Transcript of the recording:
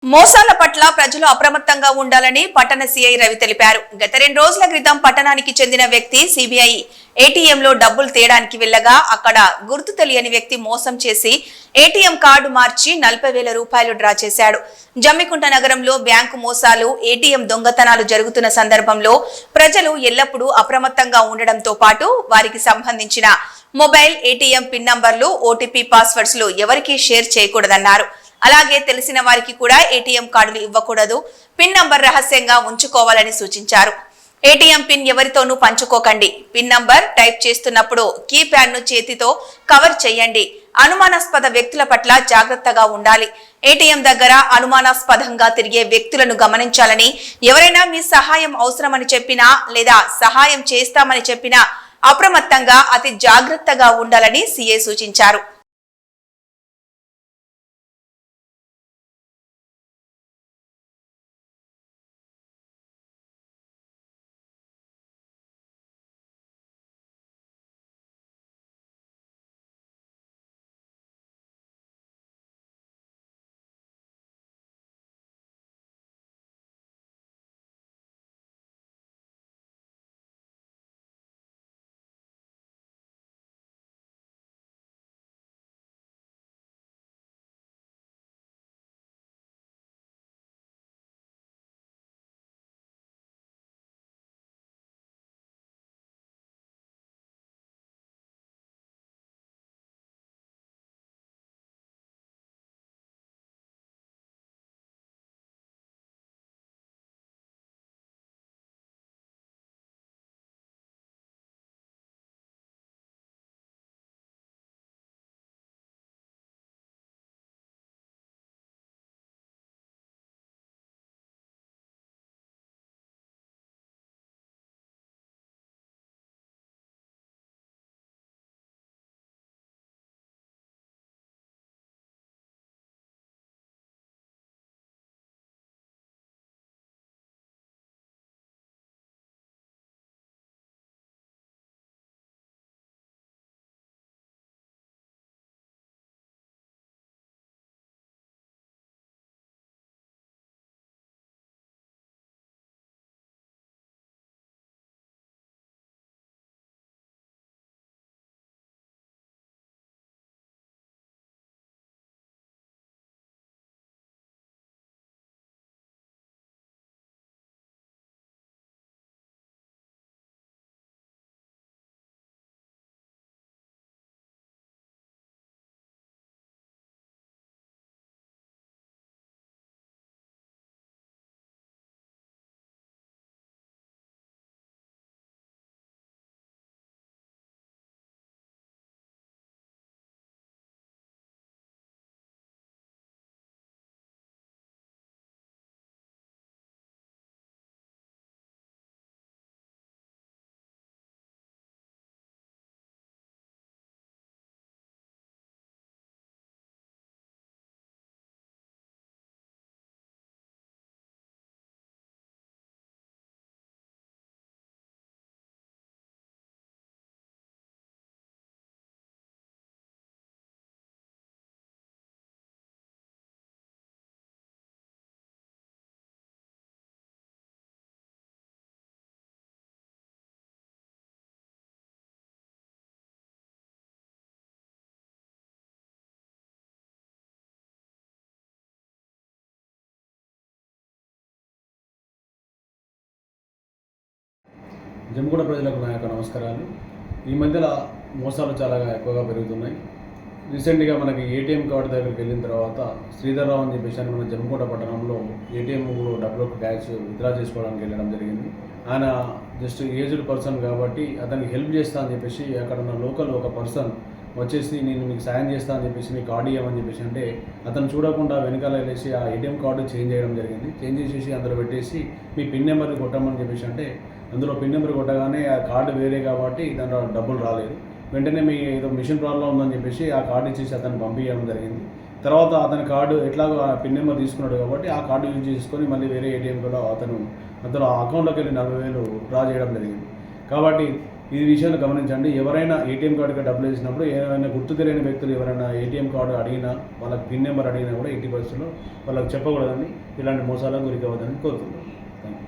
మోసాల పట్ల ప్రజలు అప్రమత్తంగా ఉండాలని పట్టణ సీఐ రవి తెలిపారు. గత 2 రోజుల క్రితం పట్టణానికి చెందిన వ్యక్తి సిబిఐ ఏటీఎంలో డబ్బులు తేయడానికి వెళ్లగా అక్కడ గుర్తు తెలియని వ్యక్తి మోసం చేసి ఏటీఎం కార్డు మార్చి 40,000 రూపాయలు డ్రా చేశాడు. జమ్మికుంట నగరంలో బ్యాంకు మోసాలు, ఏటీఎం దొంగతనాలు జరుగుతున్న సందర్భంలో ప్రజలు ఎల్లప్పుడూ అప్రమత్తంగా ఉండడంతో పాటు వారికి సంబంధించిన మొబైల్, ఏటీఎం పిన్ నంబర్లు, ఓటీపీ, పాస్వర్డ్స్ లు ఎవరికీ షేర్ చేయకూడదన్నారు. అలాగే తెలిసిన వారికి కూడా ఏటీఎం కార్డులు ఇవ్వకూడదు, పిన్ నంబర్ రహస్యంగా ఉంచుకోవాలని సూచించారు. ఏటీఎం పిన్ ఎవరితోనూ పంచుకోకండి. పిన్ నంబర్ టైప్ చేస్తున్నప్పుడు కీప్యాడ్ ను చేతితో కవర్ చేయండి. అనుమానాస్పద వ్యక్తుల పట్ల జాగ్రత్తగా ఉండాలి. ఏటీఎం దగ్గర అనుమానాస్పదంగా తిరిగే వ్యక్తులను గమనించాలని, ఎవరైనా మీ సహాయం అవసరమని చెప్పినా లేదా సహాయం చేస్తామని చెప్పినా అప్రమత్తంగా అతి జాగ్రత్తగా ఉండాలని సీఐ సూచించారు. జమ్మికుంట ప్రజలకు నా యొక్క నమస్కారాలు. ఈ మధ్యలో మోసాలు చాలా ఎక్కువగా పెరుగుతున్నాయి. రీసెంట్గా మనకి ఏటీఎం కార్డు దగ్గరికి వెళ్ళిన తర్వాత శ్రీధర్రావు అని చెప్పేసి మన జమ్మికుంట పట్టణంలో ఏటీఎంలో డబ్బులు క్యాష్ విత్డ్రా చేసుకోవడానికి వెళ్ళడం జరిగింది. ఆయన జస్ట్ ఏజ్డ్ పర్సన్ కాబట్టి అతనికి హెల్ప్ చేస్తా అని చెప్పేసి అక్కడ ఉన్న లోకల్ ఒక పర్సన్ వచ్చేసి నేను మీకు సాయం చేస్తా అని చెప్పేసి మీకు కార్డు ఇవ్వమని చెప్పేసి అంటే అతను చూడకుండా వెనకాల వెళ్ళేసి ఆ ఏటీఎం కార్డు చేంజ్ చేయడం జరిగింది. చేంజ్ చేసేసి అందులో పెట్టేసి మీ పిన్ నెంబర్ని కొట్టమని చెప్పేసి అంటే అందులో పిన్ నెంబర్ కొట్టగానే ఆ కార్డు వేరే కాబట్టి దాంట్లో డబ్బులు రాలేదు. వెంటనే మీ ఏదో మిషన్ ప్రాబ్లం ఉందని చెప్పేసి ఆ కార్డు ఇచ్చేసి అతను పంపించడం జరిగింది. తర్వాత అతని కార్డు ఎట్లాగో ఆ పిన్ నెంబర్ తీసుకున్నాడు కాబట్టి ఆ కార్డు యూజ్ చేసుకొని మళ్ళీ వేరే ఏటీఎంలో అతను అకౌంట్లోకి వెళ్ళి 40,000 డ్రా చేయడం జరిగింది. కాబట్టి ఈ విషయాన్ని గమనించండి. ఎవరైనా ఏటీఎం కార్డుకి డబ్బులు వేసినప్పుడు ఏమైనా గుర్తు తెలియని వ్యక్తులు ఎవరైనా ఏటీఎం కార్డు అడిగినా, వాళ్ళకి పిన్ నెంబర్ అడిగినా కూడా 80% వాళ్ళకి చెప్పకూడదని, ఇలాంటి మోసాలకు గురి కావద్దని కోరుతున్నాను.